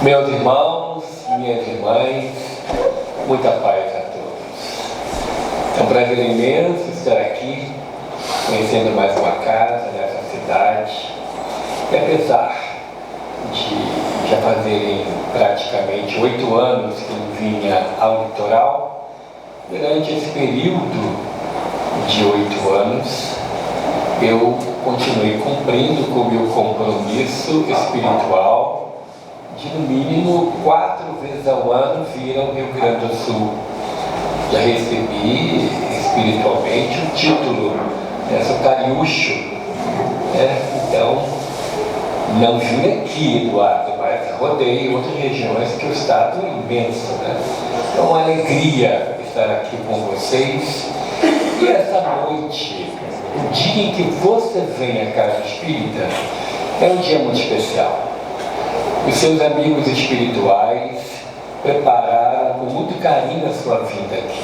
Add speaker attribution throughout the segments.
Speaker 1: Meus irmãos, minhas irmãs, muita paz a todos. É um prazer imenso estar aqui, conhecendo mais uma casa nessa cidade. E apesar de já fazerem praticamente 8 anos que eu vinha ao litoral, durante esse período de 8 anos, eu continuei cumprindo com o meu compromisso espiritual de, no mínimo, 4 vezes ao ano vir ao Rio Grande do Sul. Já recebi espiritualmente o título, sou cariúcho, então não vim aqui, Eduardo, mas rodei outras regiões que o estado é imenso, Então é uma alegria estar aqui com vocês. E essa noite, o dia em que você vem à Casa Espírita, é um dia muito especial. Os seus amigos espirituais prepararam com muito carinho a sua vinda aqui.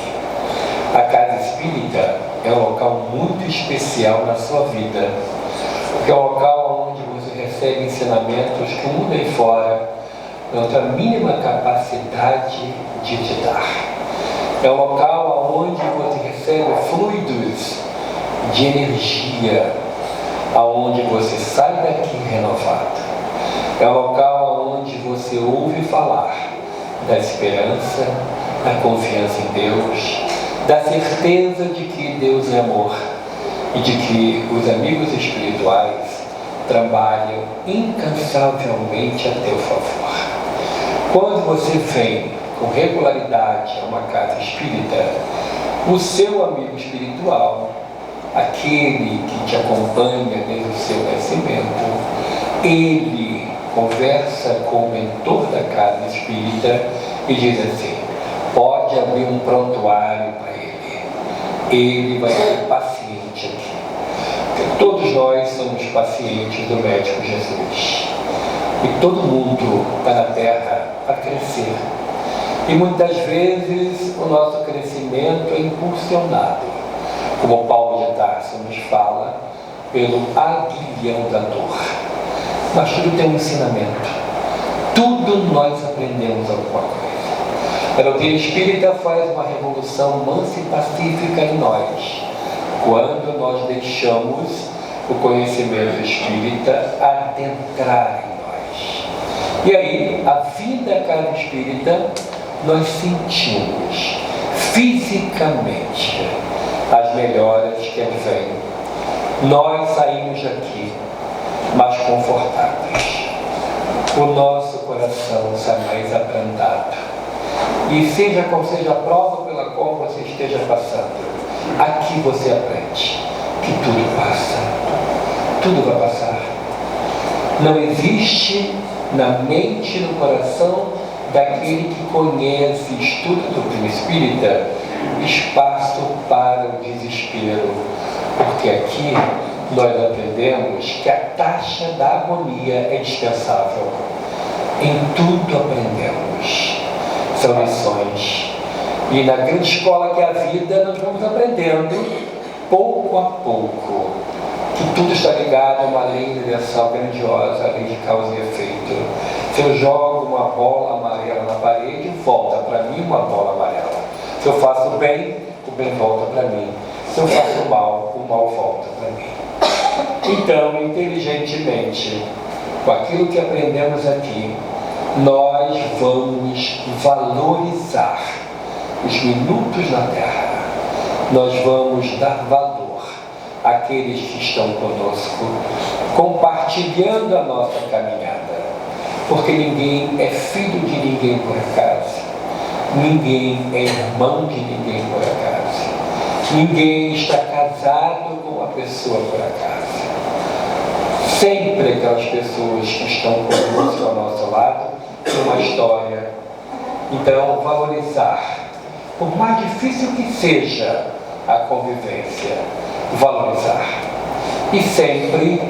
Speaker 1: A Casa Espírita é um local muito especial na sua vida, porque é um local onde você recebe ensinamentos que o mundo aí fora não tem a mínima capacidade de te dar. É um local onde você recebe fluidos de energia, aonde você sai daqui renovado. É um local onde você ouve falar da esperança, da confiança em Deus, da certeza de que Deus é amor e de que os amigos espirituais trabalham incansavelmente a teu favor. Quando você vem com regularidade a uma casa espírita, o seu amigo espiritual, aquele que te acompanha desde o seu nascimento, ele conversa com o mentor da casa espírita e diz assim: pode abrir um prontuário para ele vai ser paciente aqui. Porque todos nós somos pacientes do médico Jesus. E todo mundo está na terra para crescer. E muitas vezes o nosso crescimento é impulsionado, como Paulo de Tarso nos fala, pelo aguilhão da dor. Mas tudo tem um ensinamento. Tudo nós aprendemos alguma coisa. A doutrina espírita faz uma revolução mansa e pacífica em nós, quando nós deixamos o conhecimento espírita adentrar em nós. E aí, a vida à casa espírita, nós sentimos fisicamente as melhoras que advêm. Nós saímos daqui mais confortáveis. O nosso coração sai mais abrandado. E seja qual seja a prova pela qual você esteja passando, aqui você aprende que tudo passa. Tudo vai passar. Não existe na mente e no coração daquele que conhece, estuda a doutrina espírita, espaço para o desespero. Porque aqui nós aprendemos que a taxa da agonia é dispensável. Em tudo aprendemos. São lições. E na grande escola que é a vida, nós vamos aprendendo, pouco a pouco, que tudo está ligado a uma lei universal grandiosa, a lei de causa e efeito. Se eu jogo uma bola amarela na parede, volta para mim uma bola amarela. Se eu faço o bem volta para mim. Se eu faço o mal volta para mim. Então, inteligentemente, com aquilo que aprendemos aqui, nós vamos valorizar os minutos na Terra. Nós vamos dar valor àqueles que estão conosco, compartilhando a nossa caminhada. Porque ninguém é filho de ninguém por acaso. Ninguém é irmão de ninguém por acaso. Ninguém está casado com uma pessoa por acaso. Sempre aquelas pessoas que estão conosco ao nosso lado têm uma história. Então, valorizar, por mais difícil que seja a convivência, valorizar. E sempre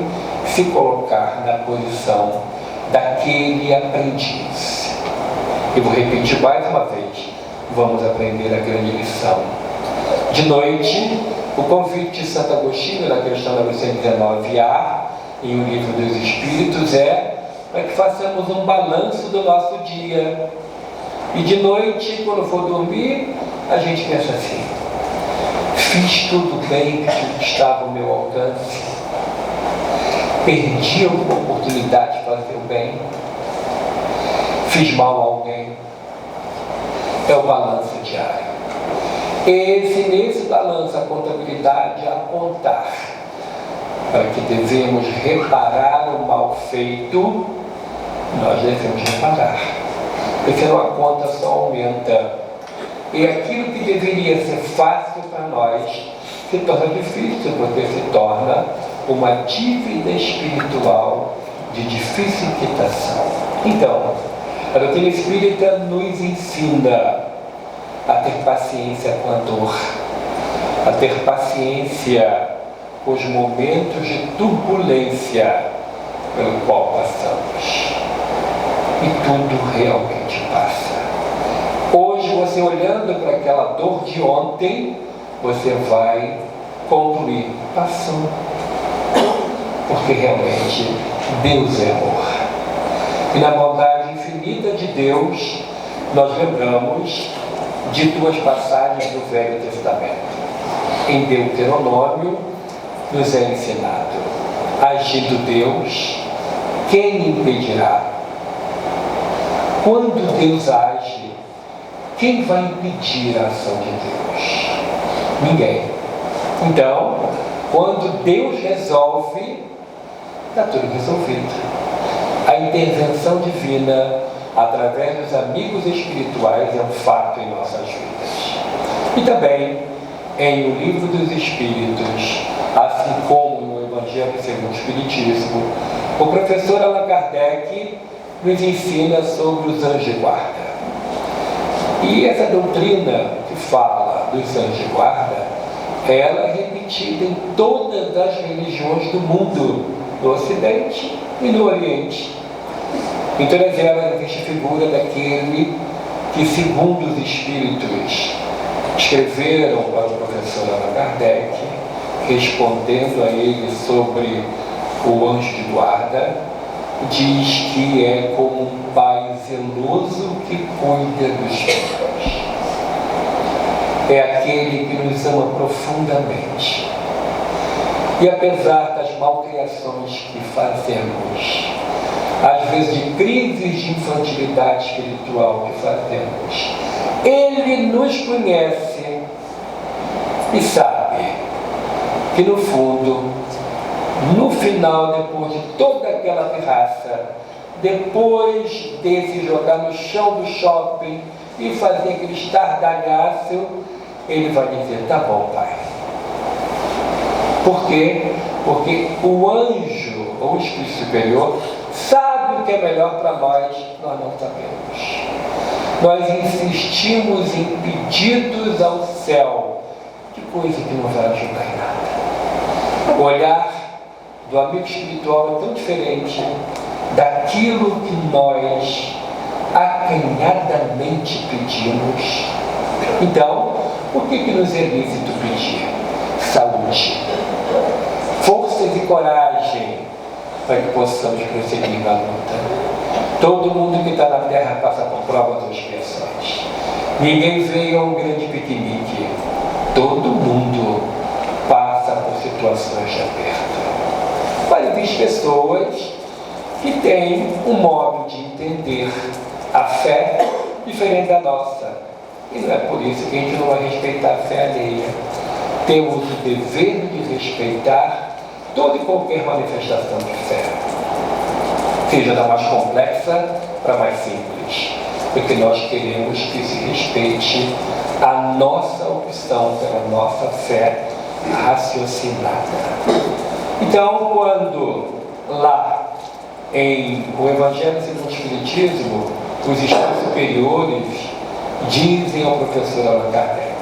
Speaker 1: se colocar na posição daquele aprendiz. Eu vou repetir mais uma vez. Vamos aprender a grande lição. De noite, o convite de Santo Agostinho, na questão 919A, em O Livro dos Espíritos, é para que façamos um balanço do nosso dia. E de noite, quando for dormir, a gente pensa assim: fiz tudo bem que estava ao meu alcance? Perdi alguma oportunidade de fazer o bem? Fiz mal a alguém? É o balanço diário. Nesse balanço, a contabilidade apontar para que devemos reparar o mal feito, nós devemos reparar. Porque senão a conta só aumenta. E aquilo que deveria ser fácil para nós se torna difícil, porque se torna uma dívida espiritual de difícil quitação. Então, a doutrina espírita nos ensina a ter paciência com a dor, a ter paciência com os momentos de turbulência pelo qual passamos. E tudo realmente passa. Hoje, você olhando para aquela dor de ontem, você vai concluir: passou. Porque realmente Deus é amor. E na bondade infinita de Deus, nós lembramos de duas passagens do Velho Testamento. Em Deuteronômio, nos é ensinado: agindo Deus, quem impedirá? Quando Deus age, quem vai impedir a ação de Deus? Ninguém. Então, quando Deus resolve, está tudo resolvido. A intervenção divina, através dos amigos espirituais, é um fato em nossas vidas. E também, em O Livro dos Espíritos, assim como no Evangelho segundo o Espiritismo, o professor Allan Kardec nos ensina sobre os anjos de guarda. E essa doutrina que fala dos anjos de guarda, ela é repetida em todas as religiões do mundo, no Ocidente e no Oriente. Em todas elas existe a figura daquele que, segundo os espíritos, escreveram para o professor Allan Kardec, respondendo a ele sobre o anjo de guarda, diz que é como um pai zeloso que cuida dos filhos. É aquele que nos ama profundamente. E apesar das malcriações que fazemos, às vezes de crises de infantilidade espiritual que fazemos, Ele nos conhece e sabe que no fundo, no final, depois de toda aquela pirraça, depois de se jogar no chão do shopping e fazer aquele estardalhaço, Ele vai dizer: tá bom, pai. Por quê? Porque o anjo, ou o Espírito Superior, sabe o que é melhor para nós não sabemos. Nós insistimos em pedidos ao céu, que coisa que não vai ajudar em nada. O olhar do amigo espiritual é tão diferente daquilo que nós acanhadamente pedimos. Então, o que nos é lícito pedir? Saúde, forças e coragem para que possamos prosseguir na luta. Todo mundo que está na Terra passa por provas ou expiações. Ninguém veio a um grande piquenique. Todo mundo passa por situações de aperto. Mas existem pessoas que têm um modo de entender a fé diferente da nossa. E não é por isso que a gente não vai respeitar a fé alheia. Temos o dever de respeitar toda e qualquer manifestação de fé, seja da mais complexa para a mais simples, porque nós queremos que se respeite a nossa opção pela nossa fé raciocinada. Então, quando lá em o Evangelho segundo o Espiritismo, os estados superiores dizem ao professor Allan Kardec: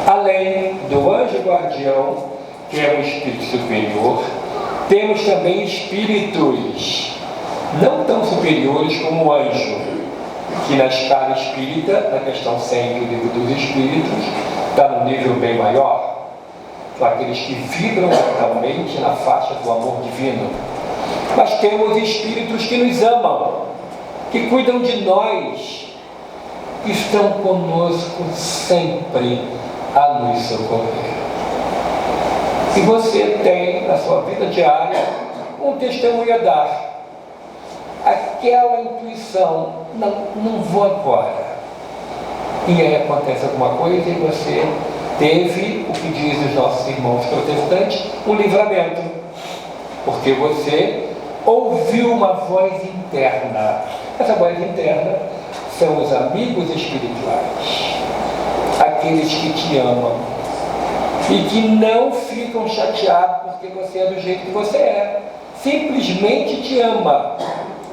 Speaker 1: além do anjo guardião, que é um espírito superior, temos também espíritos não tão superiores como o anjo, que na escala espírita, na questão 100 do Livro dos Espíritos, está num nível bem maior. São aqueles que vibram totalmente na faixa do amor divino. Mas temos espíritos que nos amam, que cuidam de nós, que estão conosco sempre a nos socorrer. E você tem na sua vida diária um testemunho a dar. Aquela intuição, não vou agora. E aí acontece alguma coisa e você teve, o que dizem os nossos irmãos protestantes, um livramento. Porque você ouviu uma voz interna. Essa voz interna são os amigos espirituais, aqueles que te amam e que não ficam chateados porque você é do jeito que você é, simplesmente te ama,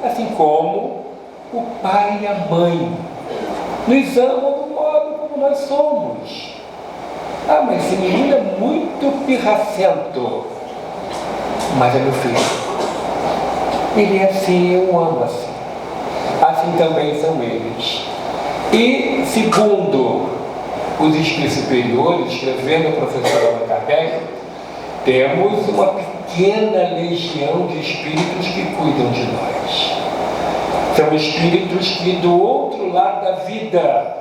Speaker 1: assim como o pai e a mãe nos amam do modo como nós somos. Ah, mas esse menino é muito pirracento, mas é meu filho, ele é assim, eu amo assim. Assim também são eles. E, segundo os espíritos superiores, escrevendo o professor Allan Kardec, temos uma pequena legião de espíritos que cuidam de nós. São espíritos que do outro lado da vida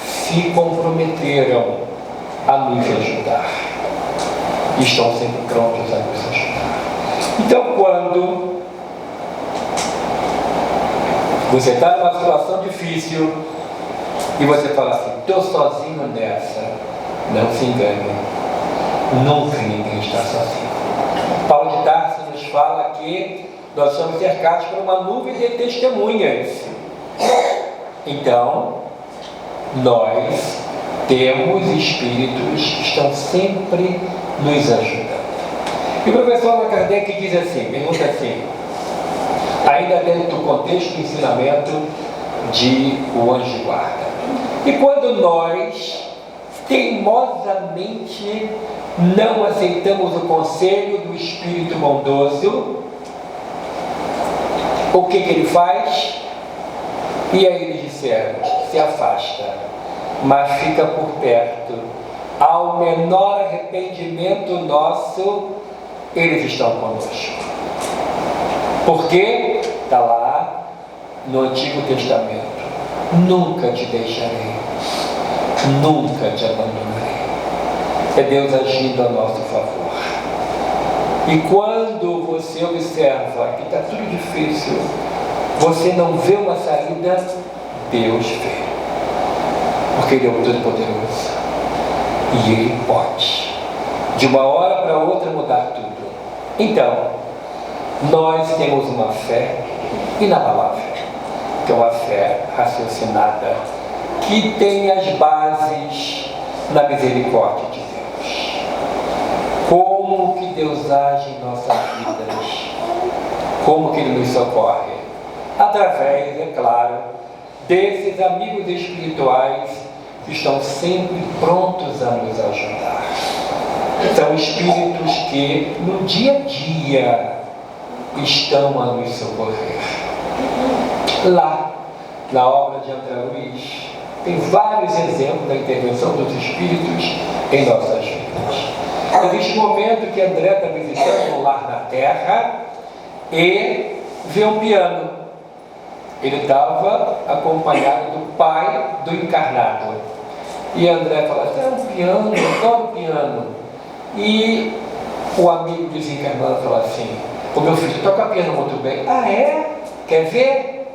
Speaker 1: se comprometeram a nos ajudar. E estão sempre prontos a nos ajudar. Então, quando você está numa situação difícil e você fala assim, estou sozinho nessa, não se engane, nunca ninguém está sozinho. Paulo de Tarso nos fala que nós somos cercados por uma nuvem de testemunhas. Então, nós temos espíritos que estão sempre nos ajudando. E o professor Allan Kardec diz assim, pergunta assim, ainda dentro do contexto do ensinamento de O Anjo de Guarda. E quando nós teimosamente não aceitamos o conselho do Espírito bondoso, o que ele faz? E aí eles disseram, se afasta, mas fica por perto. Ao menor arrependimento nosso, eles estão conosco. Porque está lá no Antigo Testamento, nunca te deixarei, nunca te abandonarei. É Deus agindo a nosso favor. E quando você observa que está tudo difícil, você não vê uma saída, Deus vê. Porque Ele é o Todo-Poderoso. E Ele pode, de uma hora para outra, mudar tudo. Então, nós temos uma fé inabalável, que é uma fé raciocinada, que tem as bases na misericórdia de Deus. Como que Deus age em nossas vidas? Como que Ele nos socorre? Através, é claro, desses amigos espirituais que estão sempre prontos a nos ajudar. São espíritos que, no dia a dia, estão a nos socorrer. Lá, na obra de André Luiz, tem vários exemplos da intervenção dos espíritos em nossas vidas. Existe um momento que André está visitando um lar na Terra e vê um piano. Ele estava acompanhado do pai do encarnado. E André fala assim, é um piano, eu adoro piano. E o amigo desencarnado fala assim, o meu filho toca piano muito bem. Ah, é? Quer ver?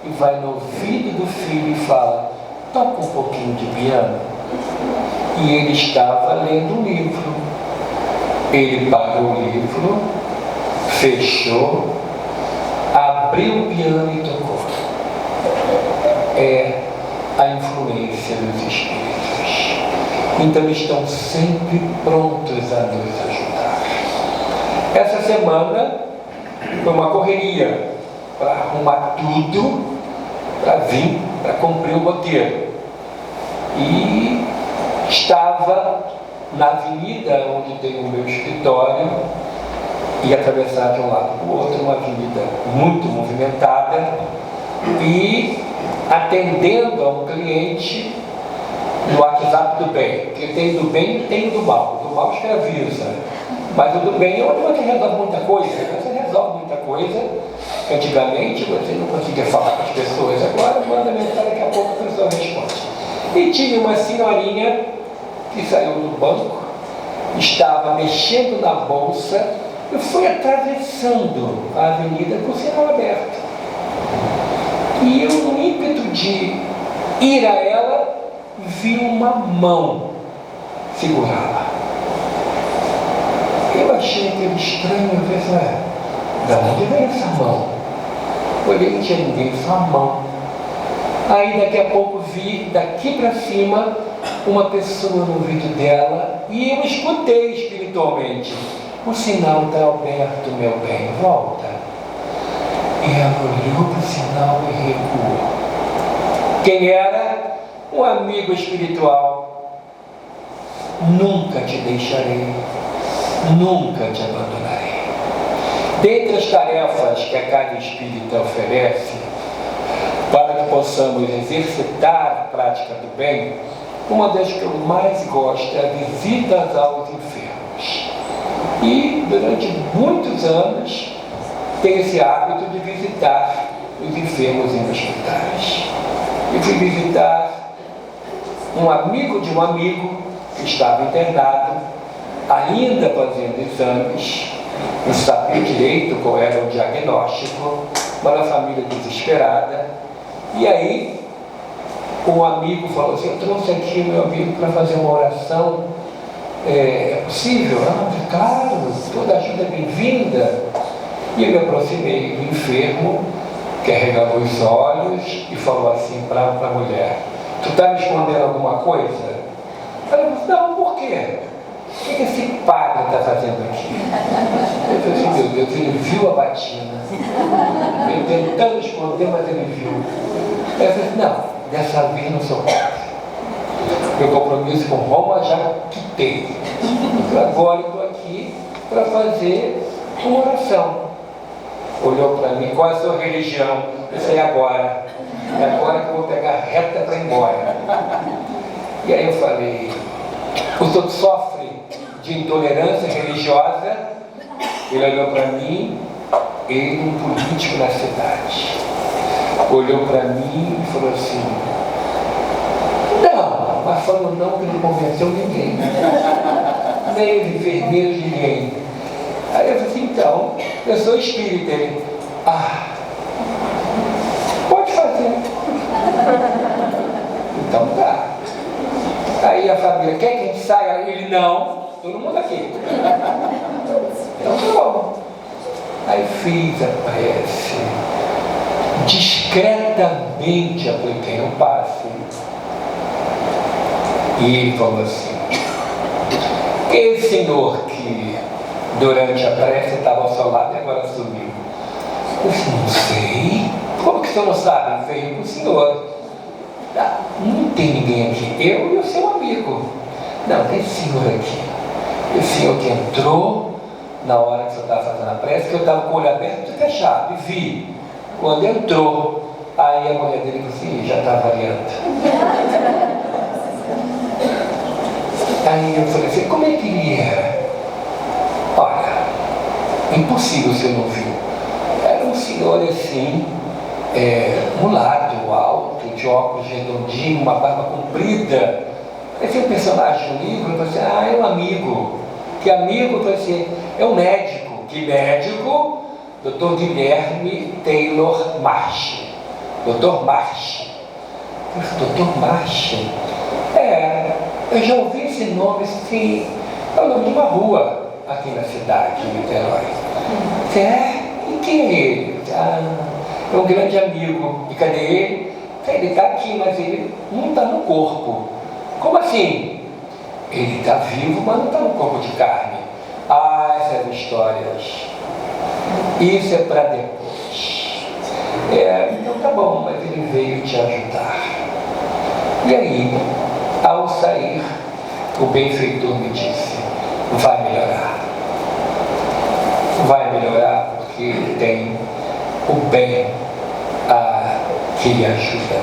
Speaker 1: E vai no ouvido do filho e fala, toca um pouquinho de piano. E ele estava lendo um livro. Ele parou o livro, fechou, abriu o piano e tocou. É a influência dos espíritos. Então estão sempre prontos a nos ajudar. Essa semana foi uma correria para arrumar tudo, para vir, para cumprir o roteiro. E estava na avenida onde tem o meu escritório e atravessar de um lado para o outro, uma avenida muito movimentada, e atendendo a um cliente no WhatsApp do bem, porque tem do bem e tem do mal. O do mal escraviza, mas o do bem é onde você resolve muita coisa, você resolve coisa. Antigamente você não conseguia falar com as pessoas, agora manda mensagem, daqui a pouco a pessoa responde. E tinha uma senhorinha que saiu do banco, estava mexendo na bolsa e foi atravessando a avenida com o sinal aberto. E eu, no ímpeto de ir a ela, vi uma mão segurá-la. Eu achei aquele estranho, eu pensei, da onde vem essa mão? Olhei, não tinha ninguém, só a mão. Aí daqui a pouco vi, daqui para cima, uma pessoa no vídeo dela, e eu escutei espiritualmente: o sinal está aberto, meu bem, volta. E ela olhou para o sinal e recuou. Quem era? Um amigo espiritual. Nunca te deixarei, nunca te abandonarei. Dentre as tarefas que a casa espírita oferece, para que possamos exercitar a prática do bem, uma das que eu mais gosto é a visitas aos enfermos. E durante muitos anos tenho esse hábito de visitar os enfermos em hospitais. E fui visitar um amigo de um amigo que estava internado, ainda fazendo exames, não sabia direito qual era o diagnóstico, mas a família desesperada. E aí um amigo falou assim: eu trouxe aqui meu amigo para fazer uma oração, é possível? Ah, claro, toda ajuda é bem-vinda. E eu me aproximei do enfermo, carregando os olhos, e falou assim para a mulher: tu está me escondendo alguma coisa? Eu falei: não, por quê? O que esse padre está fazendo aqui? Eu falei assim: meu Deus, ele viu a batina. Eu tentando esconder, mas ele viu. Eu falei: não, dessa vez não sou padre. Meu compromisso com Roma já quitei. Agora eu estou aqui para fazer uma oração. Olhou para mim: qual é a sua religião? Eu falei: agora. É agora que eu vou pegar reta para ir embora. E aí eu falei: o senhor sofre de intolerância religiosa? Ele olhou para mim, ele, um político na cidade, olhou para mim e falou assim: não, mas falou não, que não convenceu ninguém, nem os enfermeiros, ninguém. Aí eu falei assim: então, eu sou espírita. Ele: pode fazer. Então tá. Aí a família: quer que a gente saia? Ele: não, todo mundo aqui. Então tá bom. Aí fiz a prece, discretamente apliquei um passe, e ele falou assim: esse senhor que durante a prece estava ao seu lado e agora sumiu? Eu disse: não sei. Como que o senhor não sabe? Veio com o senhor. Não tem ninguém aqui, eu e o seu amigo. Não, tem esse senhor aqui. Esse senhor que entrou na hora que o senhor estava fazendo a prece, que eu estava com o olho aberto e fechado, e vi. Quando entrou, aí a mulher dele falou assim: já está variando. Aí eu falei assim: como é que ele era? Olha, impossível, você não viu. Era um senhor assim, mulato, alto, de óculos redondinho, uma barba comprida. Parecia um personagem do livro. Eu falei assim: é um amigo. Que amigo? Eu falei assim: é um médico. Que médico? Dr. Guilherme Taylor Marsh. Dr. Marsh. Eu falei: Dr. Marsh? Eu já ouvi esse nome, sim. É o nome de uma rua aqui na cidade, em Niterói. E quem é ele? É um grande amigo. E cadê ele? Ele está aqui, mas ele não está no corpo. Como assim? Ele está vivo, mas não está no corpo de carne. Essas histórias. Isso é para depois. Então tá bom, mas ele veio te ajudar. E aí, ao sair, o benfeitor me disse: vai melhorar. Vai melhorar porque ele tem o bem que lhe ajuda.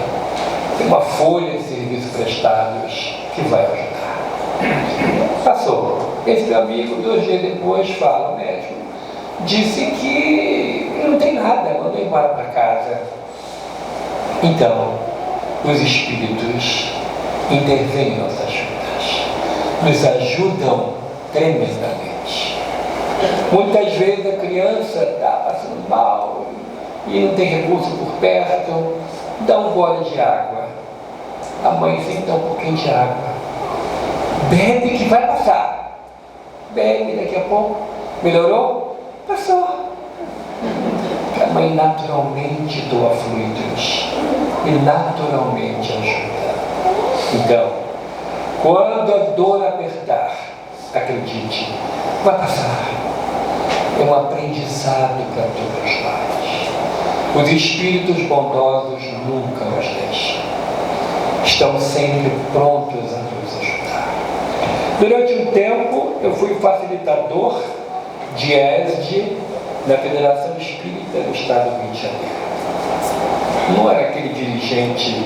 Speaker 1: Tem uma folha de serviços prestados que vai ajudar. Passou. Esse meu amigo, 2 dias depois, fala: o médico disse que embora para casa. Então, os espíritos intervêm em nossas vidas, nos ajudam tremendamente. Muitas vezes a criança está passando mal e não tem recurso por perto, dá um gole de água. A mãe sempre dá um pouquinho de água. Bebe que vai passar. Bebe, daqui a pouco. Melhorou? Passou. A mãe naturalmente doa fluidos e naturalmente ajuda. Então, quando a dor apertar, acredite, vai passar. É um aprendizado para todos nós. Os espíritos bondosos nunca nos deixam. Estão sempre prontos a nos ajudar. Durante um tempo, eu fui facilitador de ESD na Federação Espírita do Estado do Rio de Janeiro. Não era aquele dirigente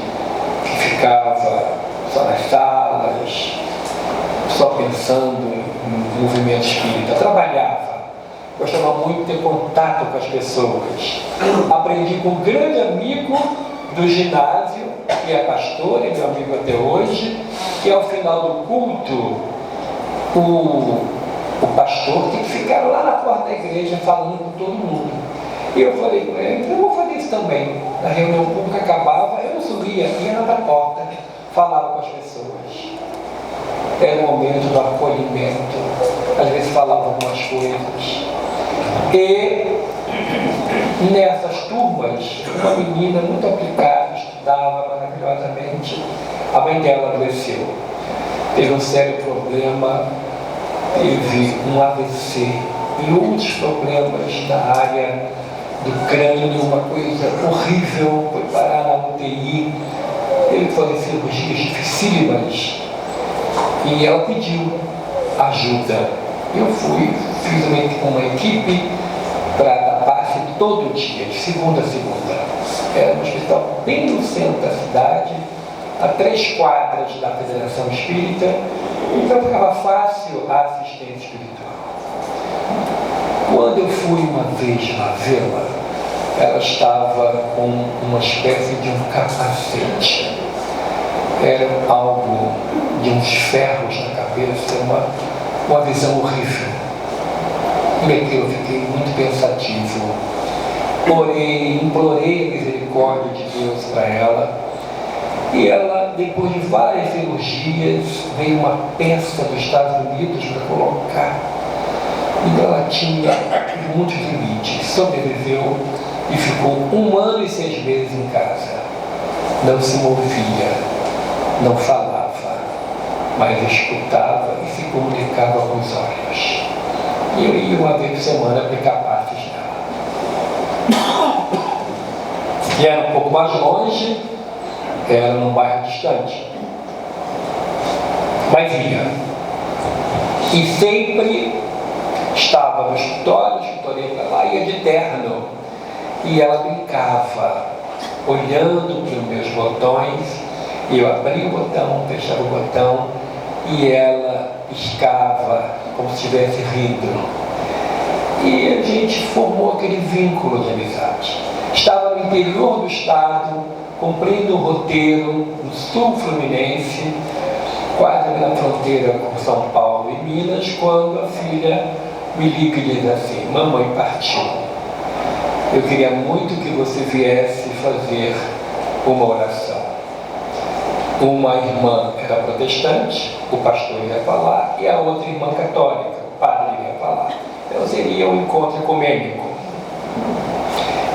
Speaker 1: que ficava só nas salas, só pensando no movimento espírita. Trabalhava. Gostava muito de ter contato com as pessoas. Aprendi com um grande amigo do ginásio, que é pastor, é meu amigo até hoje, que ao final do culto, o pastor tem que ficar lá na porta da igreja falando com todo mundo. E eu falei com ele, então eu vou fazer isso também. Na reunião pública acabava, eu não subia, ia na porta, falava com as pessoas. Era um momento do acolhimento, às vezes falava algumas coisas. E nessas turmas, uma menina muito aplicada, estudava maravilhosamente, a mãe dela adoeceu. Teve um sério problema, teve um AVC e outros problemas na área do crânio, uma coisa horrível, foi parar na UTI, ele foi em cirurgias dificílimas e ela pediu ajuda. Eu fui, fiz uma equipe para dar passe todo dia, de segunda a segunda. Era um hospital bem no centro da cidade, a 3 quadras da Federação Espírita, então ficava fácil a assistência espiritual. Quando eu fui uma vez lá vê-la, ela estava com uma espécie de um capacete. Era algo de uns ferros na cabeça, uma visão horrível. E aqui eu fiquei muito pensativo. Implorei a misericórdia de Deus para ela. E ela, depois de várias cirurgias, veio uma peça dos Estados Unidos para colocar. Então ela tinha muitos limites, sobreviveu e ficou 1 ano e 6 meses em casa. Não se movia, não falava, mas escutava e se comunicava com os olhos. E eu ia uma vez por semana aplicar passes nela. E era um pouco mais longe, era num bairro distante. Mas ia. E sempre estava no escritório, para lá, ia de terno. E ela brincava, olhando para os meus botões. E eu abria o botão, fechava o botão, e ela piscava como se tivesse rido. E a gente formou aquele vínculo de amizade. Estava no interior do estado, cumprindo um roteiro no sul fluminense, quase na fronteira com São Paulo e Minas, quando a filha me liga e diz assim: mamãe partiu. Eu queria muito que você viesse fazer uma oração. Uma irmã era protestante, o pastor ia falar, e a outra irmã católica, o padre ia falar. Então seria um encontro ecumênico.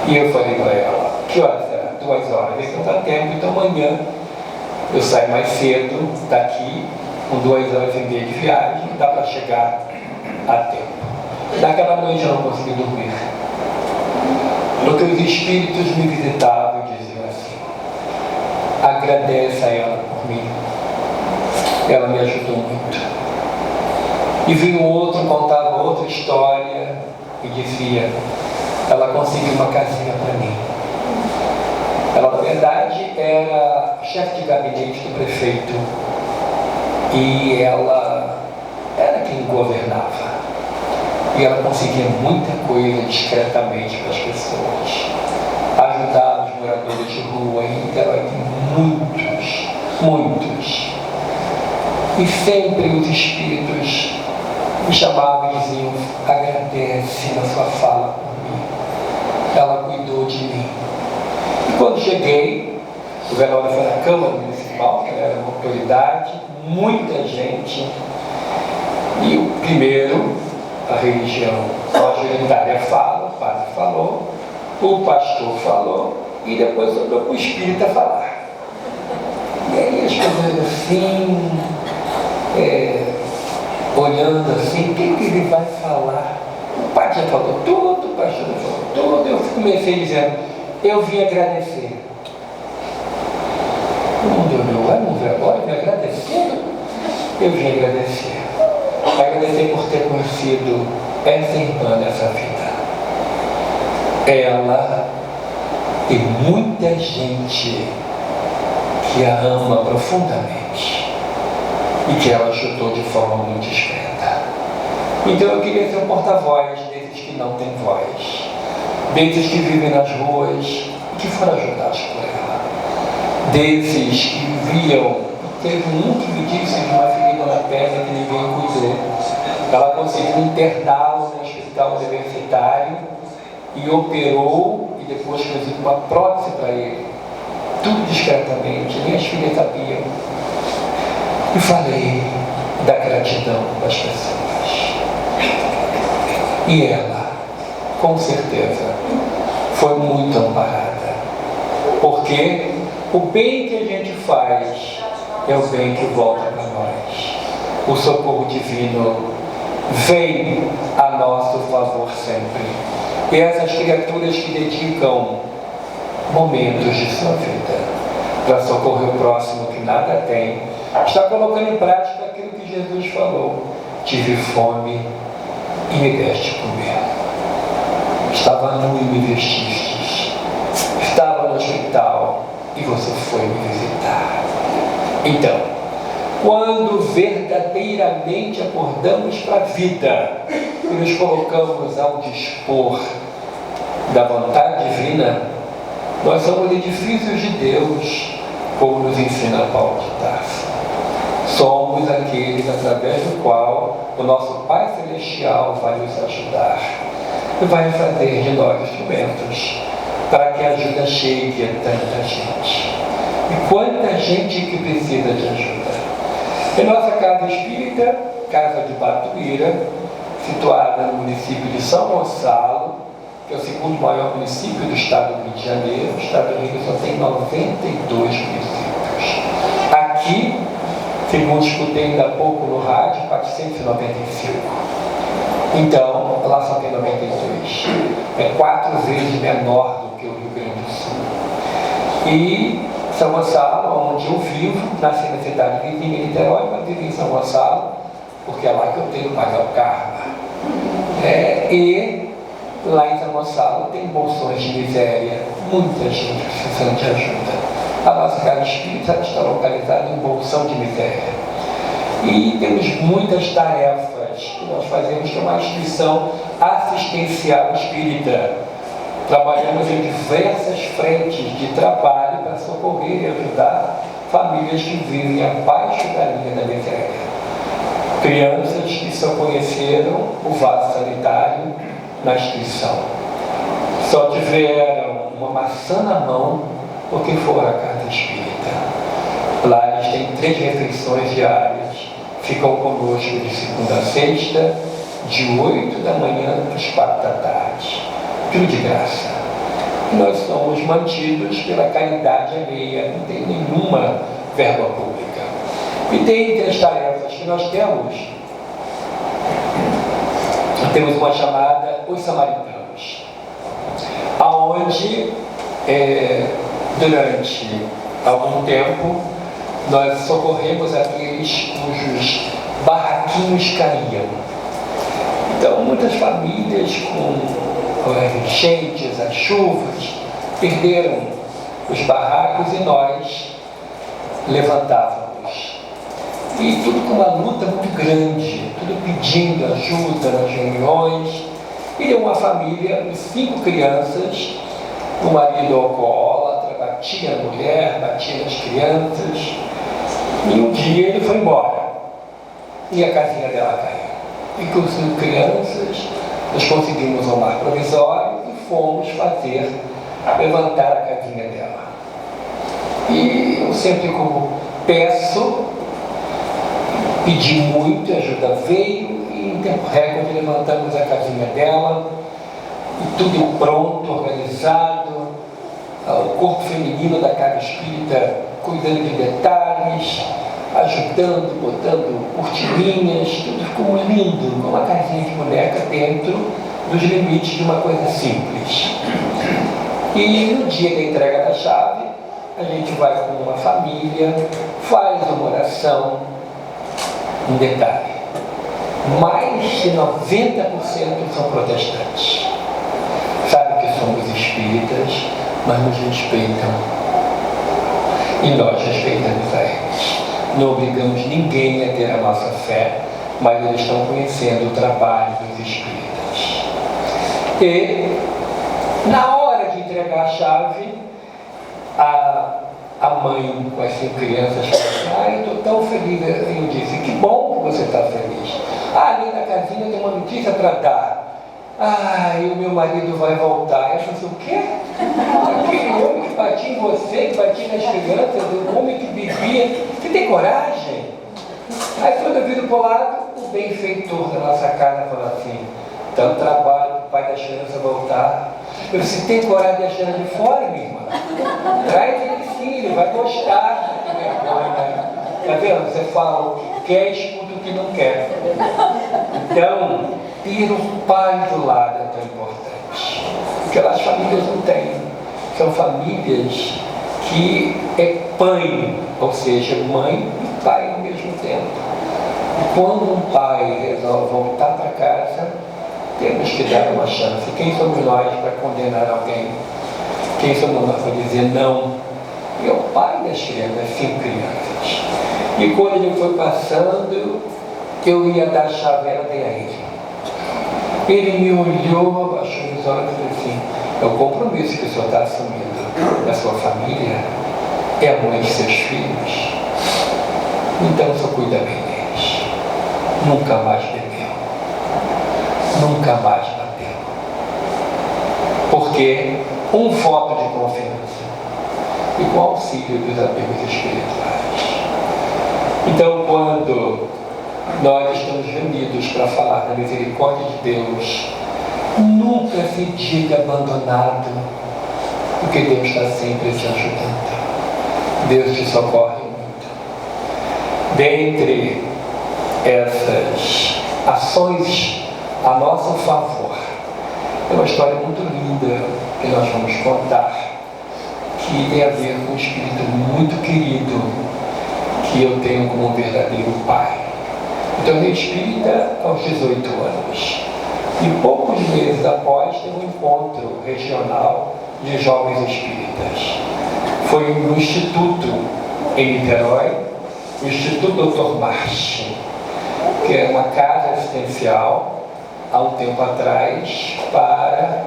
Speaker 1: E eu falei para ela: que hora será? 2 horas. Esse não dá tempo, então amanhã eu saio mais cedo daqui, com 2 horas e meia de viagem, dá para chegar a tempo. Naquela noite eu não consegui dormir, porque os espíritos me visitavam e diziam assim: agradece a ela por mim, ela me ajudou muito. E vinha um outro, contava outra história e dizia: ela conseguiu uma casinha para mim. Ela, na verdade, era chefe de gabinete do prefeito e ela era quem governava. E ela conseguia muita coisa discretamente para as pessoas.
Speaker 2: E sempre os espíritos me chamavam e diziam: agradece na sua fala por mim. Ela cuidou de mim. E quando cheguei, o velório foi na Câmara Municipal, que era uma autoridade, muita gente. E o primeiro, a religião majoritária fala, o padre falou, o pastor falou, e depois sobrou para o espírita falar. E aí as pessoas assim, olhando assim, o que ele vai falar? O padre já falou tudo, o pastor já falou tudo. Eu comecei dizendo: eu vim agradecer. O mundo olhou: vai no velório me agradecendo? Eu vim agradecer. Agradecer por ter conhecido essa irmã dessa vida. Ela tem muita gente que a ama profundamente e que ela ajudou de forma muito discreta. Então eu queria ser um porta-voz desses que não têm voz, desses que vivem nas ruas e que foram ajudados por ela, desses que viviam. Teve um que me disse de uma ferida na perna que ninguém cuidou. Ela conseguiu interná-lo no hospital universitário e operou, e depois fez uma prótese para ele, tudo discretamente, nem as filhas sabiam. E falei da gratidão das pessoas. E ela, com certeza, foi muito amparada, porque o bem que a gente faz é o bem que volta para nós. O socorro divino vem a nosso favor sempre. E essas criaturas que dedicam momentos de sua vida para socorrer o próximo que nada tem, está colocando em prática aquilo que Jesus falou: tive fome e me deste comer. Estava nu e me vestistes. Estava no hospital e você foi me visitar. Então, quando verdadeiramente acordamos para a vida e nos colocamos ao dispor da vontade divina, nós somos edifícios de Deus, como nos ensina Paulo de Tarso. Somos aqueles através do qual o nosso Pai Celestial vai nos ajudar e vai fazer de nós instrumentos para que a ajuda chegue a tanta gente. E quanta gente que precisa de ajuda. Em nossa casa espírita, Casa de Batuíra, situada no município de São Gonçalo, que é o segundo maior município do estado do Rio de Janeiro. O estado do Rio só tem 92 municípios. Aqui, segundo escutei ainda há pouco no rádio, 495. Então, lá só tem 92. É 4 vezes menor do que o Rio Grande do Sul. E São Gonçalo, onde eu vivo, nasci na cidade vizinha de Niterói, mas vivo em São Gonçalo, porque é lá que eu tenho maior karma. E lá em São Gonçalo tem bolsões de miséria, muita gente precisando de ajuda. A nossa casa espírita está localizada em bolsão de miséria. E temos muitas tarefas que nós fazemos, que é uma instituição assistencial espírita. Trabalhamos em diversas frentes de trabalho para socorrer e ajudar famílias que vivem abaixo da linha da miséria. Crianças que só conheceram o vaso sanitário na instituição. Só tiveram uma maçã na mão porque foram à casa espírita. Lá eles têm 3 refeições diárias. Ficam conosco de segunda a sexta, de 8 da manhã às 4 da tarde. Tudo de graça. Nós somos mantidos pela caridade alheia, não tem nenhuma verba pública. E dentre as tarefas que nós temos uma chamada Os Samaritanos, aonde durante algum tempo nós socorremos aqueles cujos barraquinhos caíam. Então muitas famílias com enchentes, as chuvas, perderam os barracos e nós levantávamos. E tudo com uma luta muito grande, tudo pedindo ajuda nas reuniões. E de uma família de 5 crianças, o marido alcoólatra, batia na mulher, batia nas crianças. E um dia ele foi embora. e a casinha dela caiu. E com as crianças, nós conseguimos um lar provisório e fomos levantar a casinha dela. E eu sempre, como peço, pedi muito, a ajuda veio, e em tempo recorde levantamos a casinha dela, e tudo pronto, organizado, o corpo feminino da casa espírita cuidando de detalhes, ajudando, botando cortininhas, tudo ficou lindo, com uma casinha de boneca dentro dos limites de uma coisa simples. E no dia da entrega da chave, a gente vai com uma família, faz uma oração. Um detalhe: mais de 90% são protestantes. Sabem que somos espíritas, mas nos respeitam. E nós respeitamos a eles. Não obrigamos ninguém a ter a nossa fé, mas eles estão conhecendo o trabalho dos espíritas. E, na hora de entregar a chave, a mãe com as 5 crianças falou: eu estou tão feliz. Eu disse: que bom que você está feliz. Ali na casinha tem uma notícia para dar. E o meu marido vai voltar. Eu falei: o quê? Aquele homem que batia em você, que batia nas crianças, o homem que bebia. Você tem coragem? Aí quando eu viro para o lado, o benfeitor da nossa casa falou assim: tanto trabalho para o pai das crianças voltar. Eu disse: tem coragem de deixar ele de fora, minha irmã? Traz ele sim, ele vai gostar. Que vergonha. Tá vendo? Você fala o que quer, escuta o que não quer. Então, ter um pai do lado é tão importante. Aquelas famílias não têm. São famílias que é pai, ou seja, mãe e pai ao mesmo tempo. E quando um pai resolve voltar para casa, temos que dar uma chance. Quem somos nós para condenar alguém? Quem somos nós para dizer não? E é o pai das crianças, 5 crianças. E quando ele foi passando, eu ia dar a chave, ela dei a ele. Ele me olhou, abaixou os olhos e disse assim: é o compromisso que o senhor está assumindo da sua família, é a mãe de seus filhos. Então o senhor cuida bem deles. Nunca mais bebeu. Nunca mais bateu. Porque um voto de confiança e com o auxílio dos amigos espirituais. Então, quando nós estamos reunidos para falar da misericórdia de Deus, nunca se diga abandonado, porque Deus está sempre te ajudando. Deus te socorre muito. Dentre essas ações a nosso favor, é uma história muito linda que nós vamos contar, que tem a ver com um espírito muito querido que eu tenho como um verdadeiro pai. Eu tornei espírita aos 18 anos e poucos meses após teve um encontro regional de jovens espíritas. Foi no Instituto em Niterói, o Instituto Dr. Marchi, que é uma casa assistencial há um tempo atrás para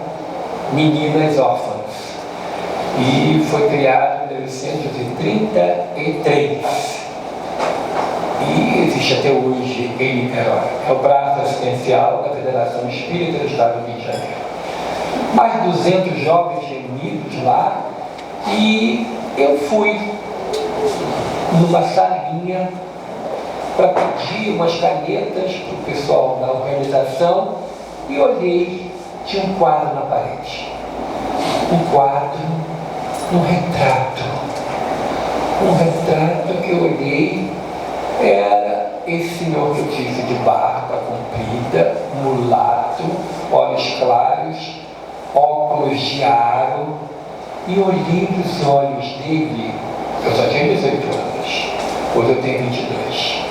Speaker 2: meninas órfãs. E foi criado em 1933 e existe até hoje em Niterói. É o braço assistencial da Federação Espírita do Estado do Rio de Janeiro. Mais de 200 jovens reunidos lá, e eu fui numa salinha para pedir umas canetas para o pessoal da organização e olhei, tinha um quadro na parede. Um quadro, um retrato que eu olhei, era esse senhor que eu disse, de barba comprida, mulato, olhos claros, óculos de aro, e olhei nos olhos dele. Eu só tinha 18 anos, hoje eu tenho 22,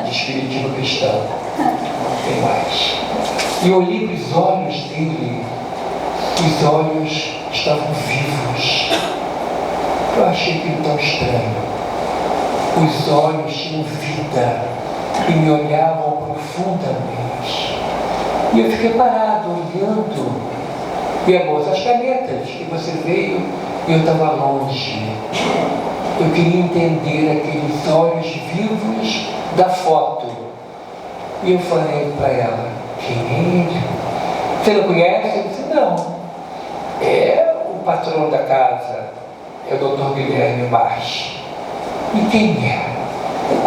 Speaker 2: de espiritismo cristão, não tem mais. E olhei para os olhos dele, os olhos estavam vivos. Eu achei aquilo tão estranho. Os olhos tinham vida e me olhavam profundamente. E eu fiquei parado, olhando. E a moça, as canetas, que você veio, e eu estava longe. Eu queria entender aqueles olhos vivos da foto. E eu falei para ela: quem é ele? Você não conhece? Eu disse: não. É o patrão da casa, é o Dr. Guilherme March. E quem é?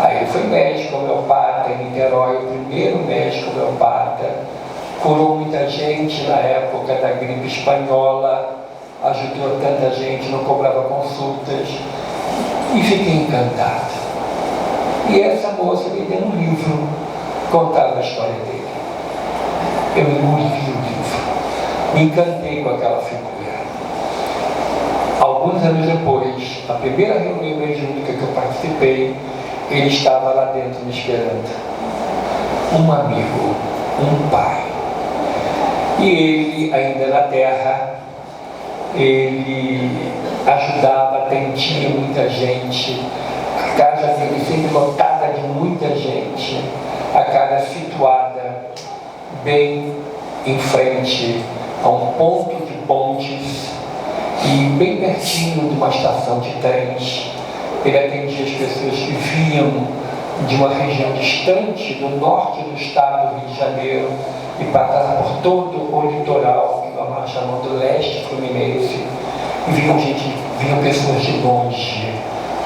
Speaker 2: Aí ele foi médico homeopata em Niterói, o primeiro médico homeopata, curou muita gente na época da gripe espanhola, ajudou tanta gente, não cobrava consultas, e fiquei encantado. E essa moça me deu um livro, contava a história dele. Eu engoli o livro, me encantei com aquela figura. Alguns anos depois, a primeira reunião mediúnica que eu participei, ele estava lá dentro me esperando. Um amigo, um pai. E ele, ainda na terra, ele ajudava, atendia muita gente. A casa dele sempre lotada de muita gente. A casa situada bem em frente a um ponto de pontes e bem pertinho de uma estação de trens. Ele atendia as pessoas que vinham de uma região distante do norte do estado do Rio de Janeiro e passavam por todo o litoral, que nós chamamos do leste fluminense, e vinham pessoas de longe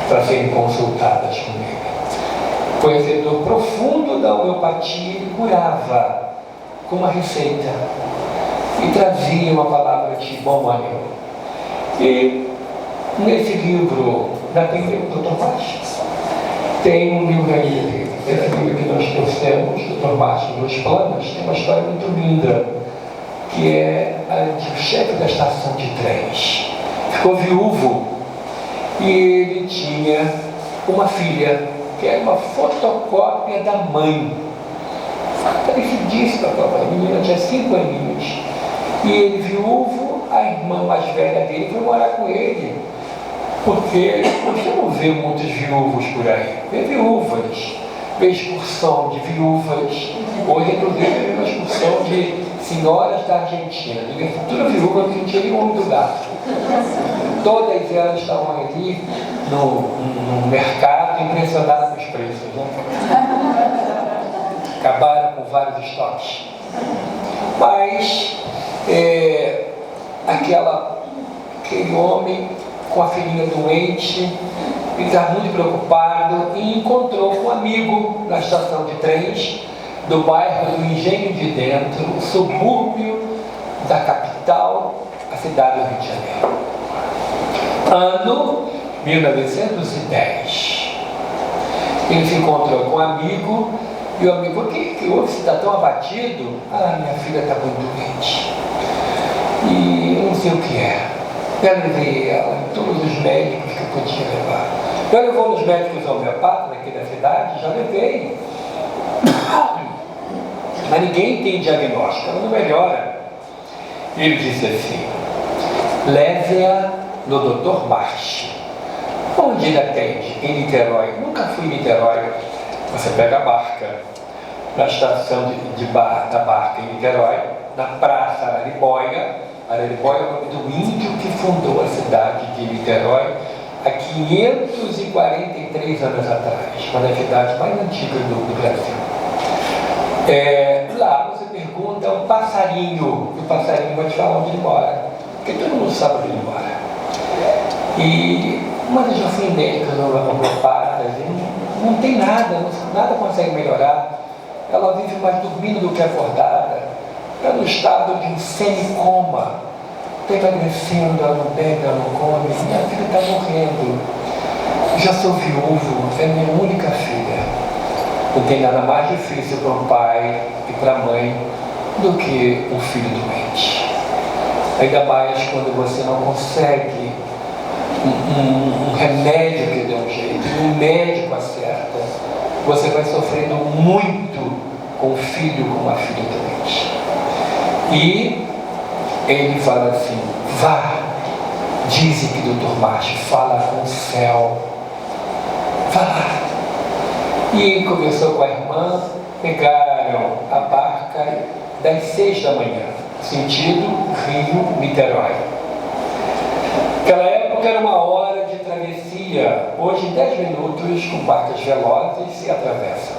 Speaker 2: para serem consultadas com ele. Conhecedor profundo da homeopatia, ele curava com uma receita e trazia uma palavra de bom ânimo. E nesse livro, da Templo do Dr. March, tem um livro aí dele. Esse livro que nós trouxemos, Dr. March, Dois Planos, tem uma história muito linda, que é a de o chefe da estação de trens. Ficou viúvo e ele tinha uma filha, que era uma fotocópia da mãe. Parecidíssima com a mãe. A menina tinha 5 aninhos. E ele, viúvo, a irmã mais velha dele foi morar com ele. Porque você não vê muitos viúvos por aí. Vê viúvas, vê excursão de viúvas. Hoje, inclusive, vê uma excursão de senhoras da Argentina. Minha futura viúva que não tinha nem homem do gato. Todas elas estavam ali no mercado, impressionadas com os preços. Né? Acabaram com vários estoques. Mas aquele homem com a filhinha doente, ele estava muito preocupado e encontrou um amigo na estação de trens do bairro do Engenho de Dentro, subúrbio da capital, a cidade do Rio de Janeiro. Ano 1910. Ele se encontrou com um amigo e o amigo: o que houve? Você está tão abatido? Ah, minha filha está muito doente. E eu não sei o que é. Já levei ela em todos os médicos que eu podia levar. Já levou nos médicos homeopatas aqui da cidade? Já levei. Mas ninguém tem diagnóstico, ela não melhora. Ele disse assim: leve-a no Dr. March. Onde ele atende? Em Niterói. Nunca fui em Niterói. Você pega a barca na estação da barca em Niterói, na Praça Araribóia. Araribóia é o nome do índio que fundou a cidade de Niterói há 543 anos atrás, uma das cidades mais antigas do Brasil. Lá você pergunta um passarinho, e o passarinho vai te falar onde ele mora, porque todo mundo sabe onde ele mora. E uma das médicas homeopatas, não tem nada, nada consegue melhorar. Ela vive mais dormindo do que acordada. Está no estado de um semicoma. Está emagrecendo, ela não bebe, ela não come. Minha filha está morrendo. Já sou viúvo, é minha única filha. Não tem nada mais difícil para um pai e para a mãe do que um filho doente. Ainda mais quando você não consegue um remédio que dê um jeito, um médico acerta, você vai sofrendo muito com o filho, com uma filha doente. E ele fala assim: vá, dizem que Dr. March fala com o céu, vá lá. E ele conversou com a irmã, pegaram a barca das 6 da manhã, sentido Rio-Niterói. Naquela época era 1 hora de travessia, hoje em 10 minutos com barcas velozes se atravessam.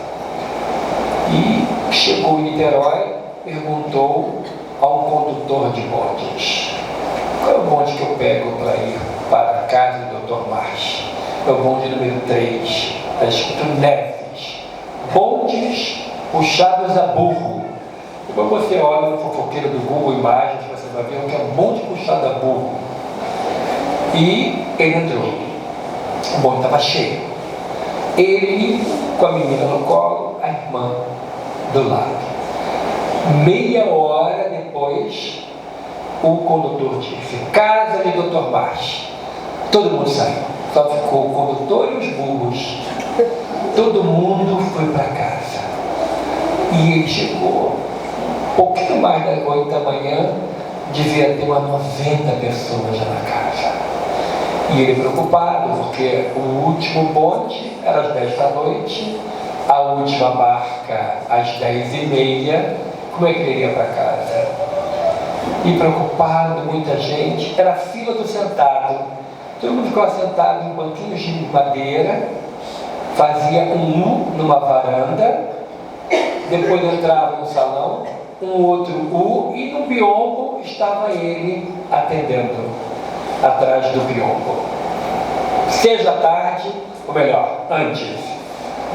Speaker 2: E Chegou em Niterói, perguntou a um condutor de bondes: qual é o bonde que eu pego para ir para a casa do Dr. Marx? É o bonde número 3, está escrito Neves, bondes puxados a burro. E quando você olha no fofoqueiro do Google Imagens, você vai ver o que é um bonde puxado a burro. E ele entrou, o bonde estava cheio, ele com a menina no colo, a irmã do lado. Meia hora depois, o condutor disse: casa de Dr. Marx. Todo mundo saiu, só ficou o condutor e os burros. Todo mundo foi para casa. E ele chegou um pouquinho mais das 8 da manhã, devia ter umas 90 pessoas já na casa. E ele preocupado, porque o último bonde era às 10 da noite, a última barca às 10h30, como é que ele iria para casa? E preocupado, muita gente, era a fila do sentado. Todo mundo ficava sentado em banquinhos de madeira, fazia um U numa varanda, depois entrava no salão, um outro U, e no biombo estava ele atendendo, atrás do biombo. Seja tarde, ou melhor, antes.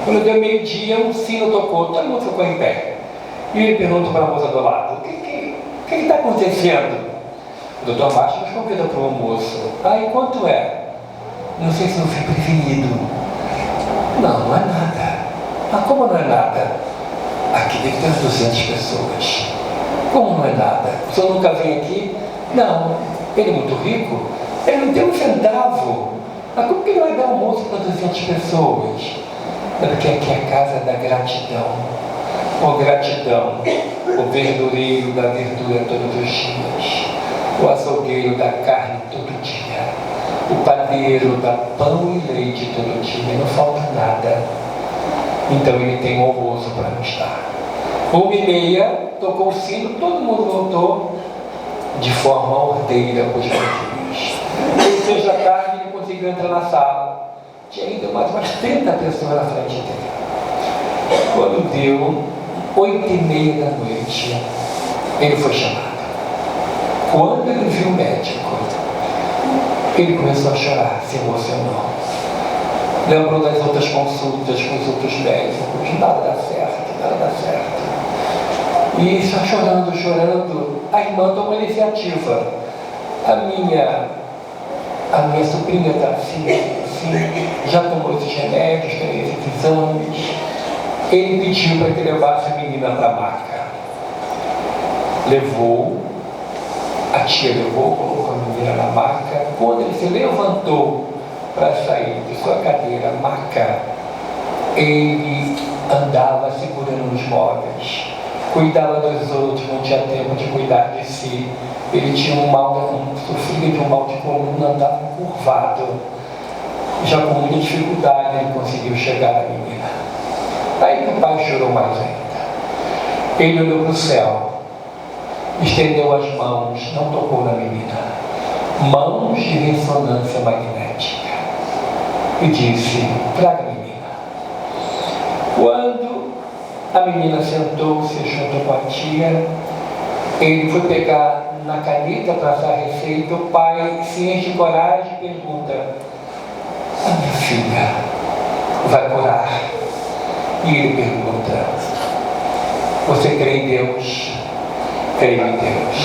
Speaker 2: Quando deu meio-dia, um sino tocou, todo mundo ficou em pé. E ele pergunta para a moça do lado: o que está acontecendo? O Dr. Marx nos convida para o almoço. E quanto é? Não sei se não fui prevenido. Não é nada. Mas como não é nada? Aqui deve ter umas 200 pessoas. Como não é nada? O senhor nunca vem aqui? Não. Ele é muito rico? Ele não tem um centavo. Mas como que ele vai dar almoço para 200 pessoas? É porque aqui é a casa da gratidão. Ou gratidão, o verdureiro da verdura todos os dias, o açougueiro da carne todo dia, o padeiro dá pão e leite todo dia, não falta nada. Então ele tem um almoço para nos dar. 1h30, tocou o sino, todo mundo voltou de forma ordeira para os banquinhos. Às 6 da tarde ele conseguiu entrar na sala. Tinha ainda mais umas 30 pessoas na frente dele. Quando deu 8h30 da noite, ele foi chamado. Quando ele viu o médico, ele começou a chorar, se emocionou. Lembrou das outras consultas com os outros médicos: nada dá certo, nada dá certo. E só chorando, chorando, a irmã tomou a iniciativa. A minha sobrinha está assim, já tomou esses remédios, tem esses exames. Ele pediu para que levasse a menina para a maca. Levou, a tia levou, colocou a menina na maca. Quando ele se levantou para sair de sua cadeira, maca, ele andava segurando os móveis, cuidava dos outros, não tinha tempo de cuidar de si. Ele tinha sofria de um mal de coluna, andava curvado. Já com muita dificuldade ele conseguiu chegar à menina. Aí o pai chorou mais ainda. Ele olhou para o céu, estendeu as mãos, não tocou na menina, mãos de ressonância magnética, e disse: traga a menina. Quando a menina sentou-se junto com a tia, ele foi pegar na caneta para passar a receita. O pai se enche de coragem e pergunta: a minha filha vai curar? E ele pergunta: você crê em Deus? Creio em Deus.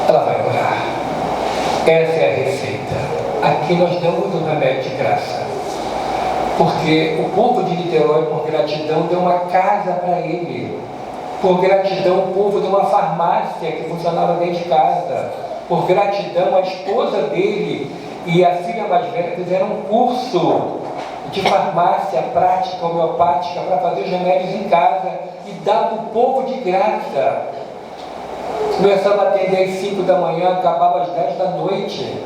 Speaker 2: Ela vai curar. Essa é a receita. Aqui nós damos um remédio de graça, porque o povo de Niterói, por gratidão, deu uma casa para ele. Por gratidão, o povo deu uma farmácia que funcionava dentro de casa. Por gratidão, a esposa dele e a filha mais velha fizeram um curso de farmácia prática, homeopática, para fazer os remédios em casa e dar para o povo de graça. Começava a atender às 5 da manhã, acabava às 10 da noite,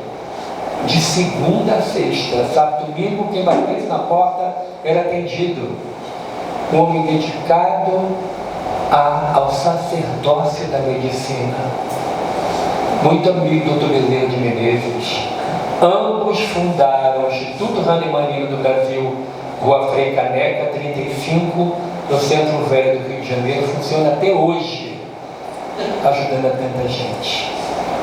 Speaker 2: de segunda a sexta. Sábado, domingo, quem batesse na porta era atendido. Um homem dedicado ao sacerdócio da medicina. Muito amigo do Dr. Bezerra de Menezes. Ambos fundaram o Instituto Hahnemann do Brasil, Rua Frei Caneca, 35, no Centro Velho do Rio de Janeiro, funciona até hoje, ajudando a tanta gente.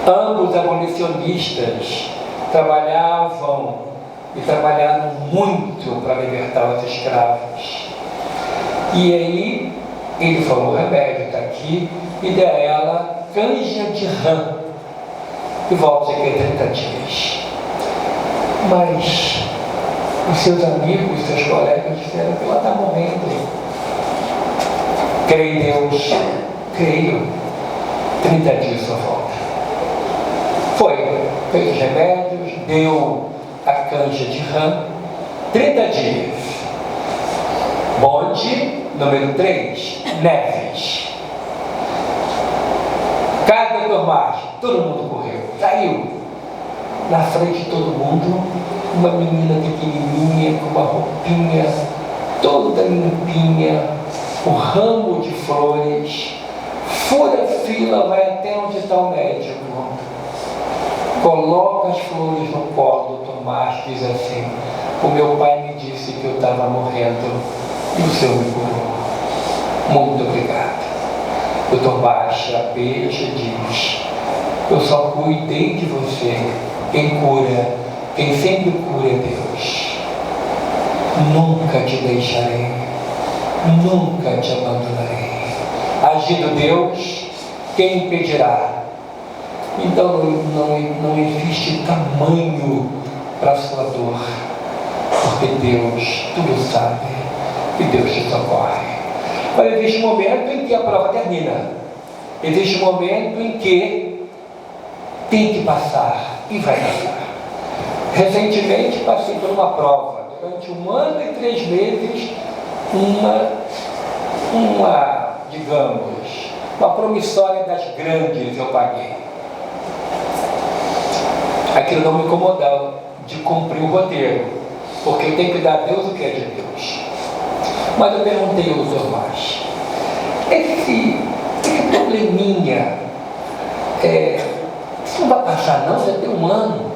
Speaker 2: Ambos abolicionistas trabalhavam e trabalharam muito para libertar os escravos. E aí ele falou: o remédio está aqui, e deu a ela canja de rã, e volta daqui a 30 dias. Mas os seus amigos, seus colegas disseram que ela está morrendo. Creio em Deus, creio, 30 dias só volta. Foi, fez os remédios, deu a canja de rã, 30 dias. Bonde número 3, Neves. Cada tomate, todo mundo correu, saiu. Na frente de todo mundo, uma menina pequenininha, com uma roupinha toda limpinha, um ramo de flores, fura a fila, vai até onde está o médico, coloca as flores no colo do Tomás, diz assim: o meu pai me disse que eu estava morrendo e o Senhor me curou. Muito obrigado. O Tomás a beija e diz: eu só cuidei de você. Quem cura, quem sempre cura é Deus. Nunca te deixarei, nunca te abandonarei. Agindo Deus, quem impedirá? Então não existe tamanho para a sua dor, porque Deus tudo sabe e Deus te socorre. Mas existe um momento em que a prova termina. Existe um momento em que tem que passar e vai passar. Recentemente passei por uma prova, durante 1 ano e 3 meses, uma promissória das grandes eu paguei. Aquilo não me incomodava de cumprir o roteiro, porque eu tenho que dar a Deus o que é de Deus. Mas eu perguntei ao Dr. Tomás: esse probleminha, isso não vai passar não, você tem 1 ano.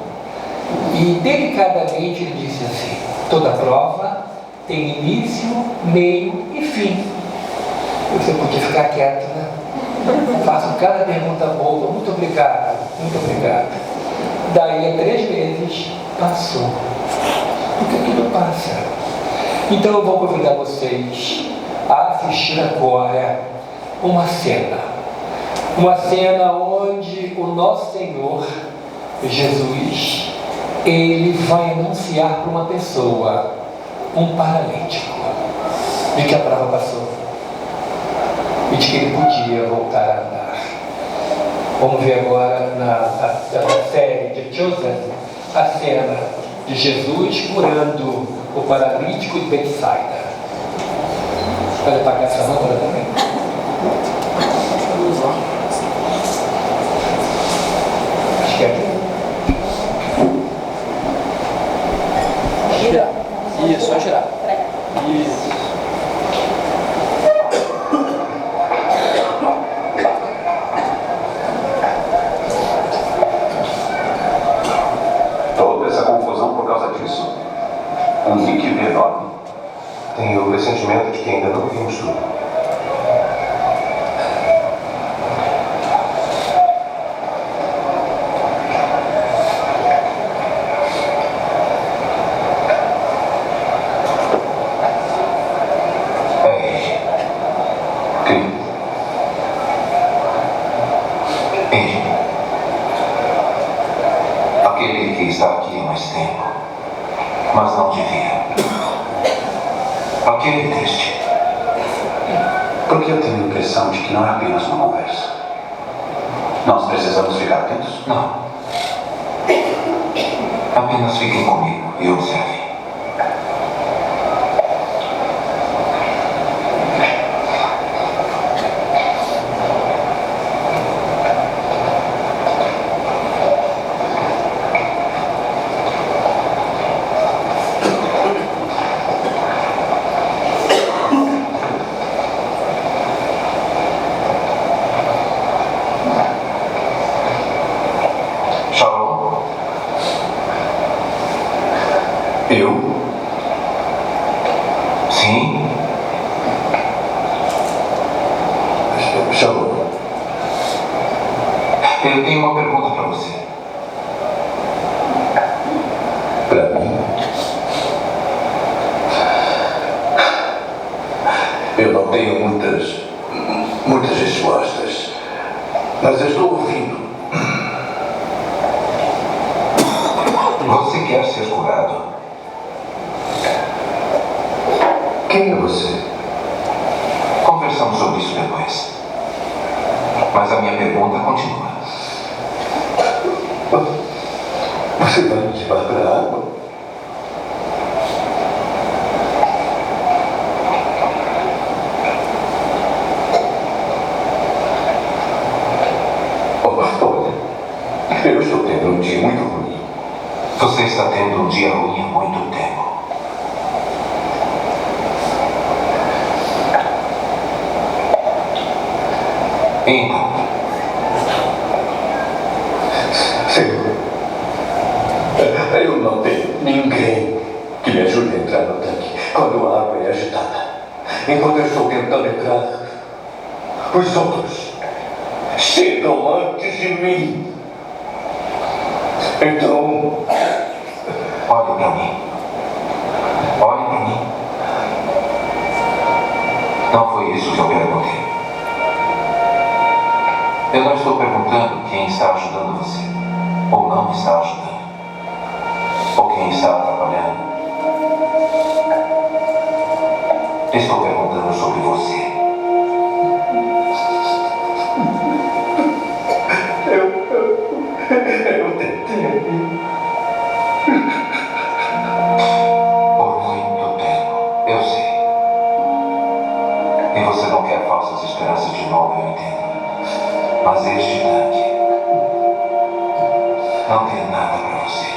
Speaker 2: E delicadamente ele disse assim: toda prova tem início, meio e fim. Você podia ficar quieto, né? Faço cada pergunta boa, muito obrigado, muito obrigado. Daí a 3 meses passou, porque tudo passa. Então eu vou convidar vocês a assistir agora uma cena onde o nosso Senhor Jesus, ele vai anunciar para uma pessoa, um paralítico, de que a prova passou e de que ele podia voltar a andar. Vamos ver agora na série de Joseph a cena de Jesus curando o paralítico de Betsaida. Pode pagar essa lâmpada também? Acho que é aqui.
Speaker 3: Girar. Isso, só girar. Isso.
Speaker 4: Toda essa confusão por causa disso? Um líquido enorme. Tenho o pressentimento de que ainda não vimos tudo. Aquele que está aqui há mais tempo, mas não devia. Aquele triste. Porque eu tenho a impressão de que não é apenas uma conversa. Nós precisamos ficar atentos? Não. Apenas fiquem comigo e observem. não tenho muitas respostas, mas eu estou ouvindo.
Speaker 5: Você quer ser curado?
Speaker 4: Quem é você?
Speaker 5: Conversamos sobre isso depois. Mas a minha pergunta continua.
Speaker 4: Você vai me levar para a água? Olha, eu estou tendo um dia muito ruim.
Speaker 5: Você está tendo um dia ruim há muito tempo. Então,
Speaker 4: Senhor, eu não tenho ninguém que me ajude a entrar no tanque quando a água é agitada. Enquanto eu estou tentando entrar, os outros chegam antes de mim. Então,
Speaker 5: olhe para mim. Olhe para mim. Não foi isso que eu perguntei. Eu não estou perguntando quem está ajudando você, ou não está ajudando, ou quem está atrapalhando. Estou perguntando sobre você.
Speaker 4: eu tentei.
Speaker 5: Por muito tempo, eu sei. E você não quer falsas esperanças de novo, eu entendo. Mas este tanque não tem nada para você.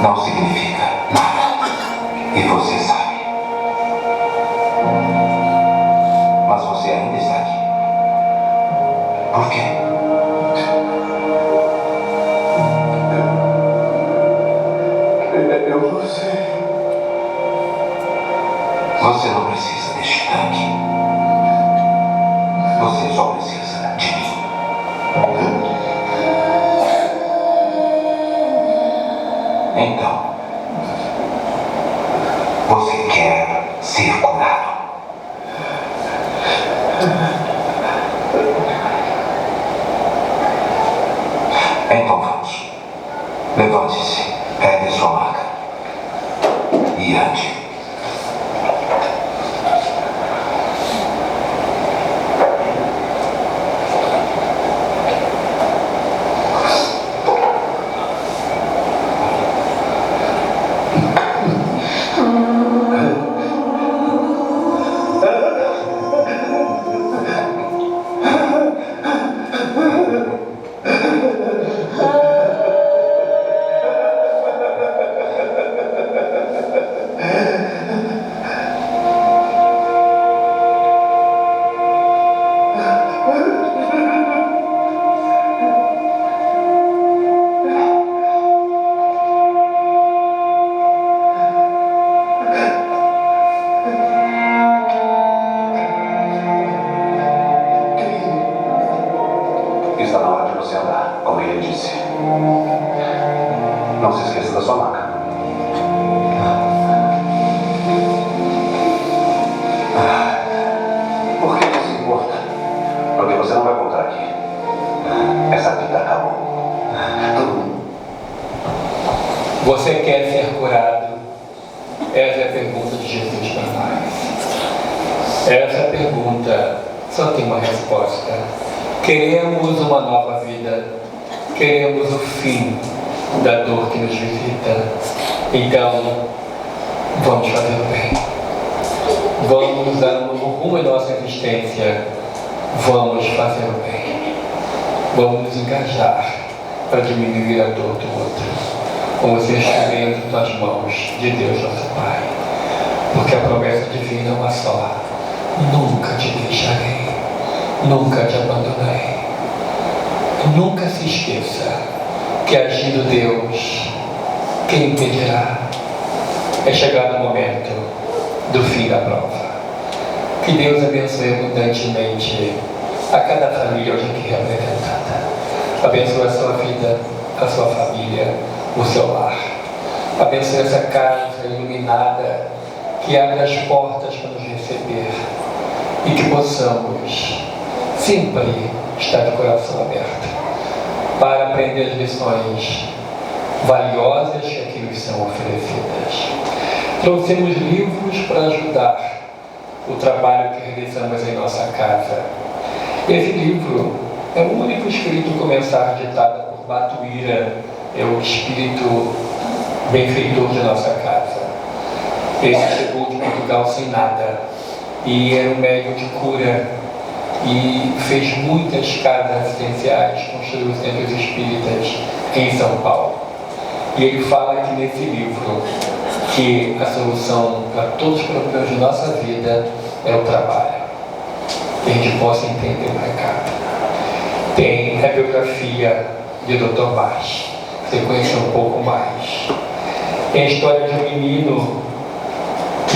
Speaker 5: Não significa nada. E você sabe. Mas você ainda está aqui. Por quê?
Speaker 4: Eu não sei.
Speaker 5: Você não precisa deste tanque. Você só precisa de mim. Então, você quer ser curado? Então vamos. Levante-se, pegue sua maca e ande.
Speaker 4: Está na hora de você andar, como ele disse. Não se esqueça da sua maca. Por que não se importa? Porque você não vai voltar aqui. Essa vida acabou.
Speaker 2: Você quer ser curado? Essa é a pergunta de Jesus para nós. Essa pergunta só tem uma resposta. Queremos uma nova vida. Queremos o fim da dor que nos visita. Então, vamos fazer o bem. Vamos dar um novo rumo em nossa existência. Vamos fazer o bem. Vamos nos engajar para diminuir a dor do outro. Vamos ser instrumentos nas mãos de Deus, nosso Pai. Porque a promessa divina é uma só. Nunca te deixarei. Nunca te abandonarei. Nunca se esqueça que agindo Deus, quem impedirá? É chegado o momento do fim da prova. Que Deus abençoe abundantemente a cada família hoje aqui representada. Abençoe a sua vida, a sua família, o seu lar. Abençoe essa casa iluminada que abre as portas para nos receber. e que possamos sempre estar de coração aberto para aprender as lições valiosas que aqui nos são oferecidas. Trouxemos livros para ajudar o trabalho que realizamos em nossa casa. Esse livro é o único escrito com mensagem ditada por Batuíra, é o espírito benfeitor de nossa casa. Esse chegou de Portugal sem nada e era um médium de cura e fez muitas casas residenciais, construiu centros espíritas em São Paulo. E ele fala aqui nesse livro que a solução para todos os problemas de nossa vida é o trabalho. Que a gente possa entender o recado. Tem a biografia de Dr. Marx, você conhece um pouco mais. Tem a história de um menino,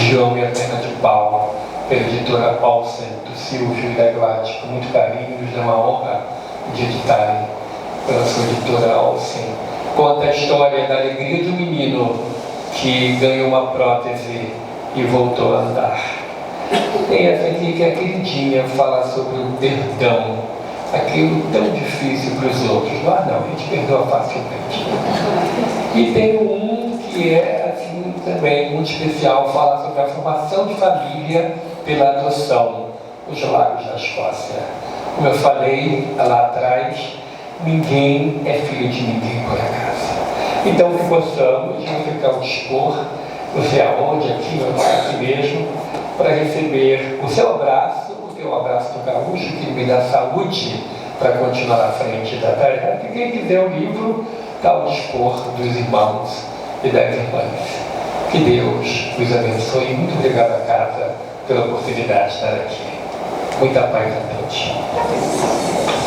Speaker 2: João e a Perna de Pau, pela editora Paulsen, do Silvio e da Gladys, com muito carinho, nos dá uma honra de editarem pela sua editora Paulsen. Conta a história da alegria do menino que ganhou uma prótese e voltou a andar. Tem essa aqui que é a queridinha, fala sobre o perdão, aquilo tão difícil para os outros. Ah, não, a gente perdoa facilmente. E tem um que é assim também muito especial, fala sobre a formação de família pela adoção, os Lagos da Escócia. Como eu falei lá atrás, ninguém é filho de ninguém por acaso. Então que possamos, vamos ficar ao dispor, você aonde, aqui, aqui mesmo, para receber o seu abraço, o teu abraço do gaúcho, que me dá saúde para continuar à frente da tarefa. E quem quiser o livro, está ao dispor dos irmãos e das irmãs. Que Deus os abençoe. Muito obrigado à casa pela oportunidade de estar aqui. Muita paz a todos.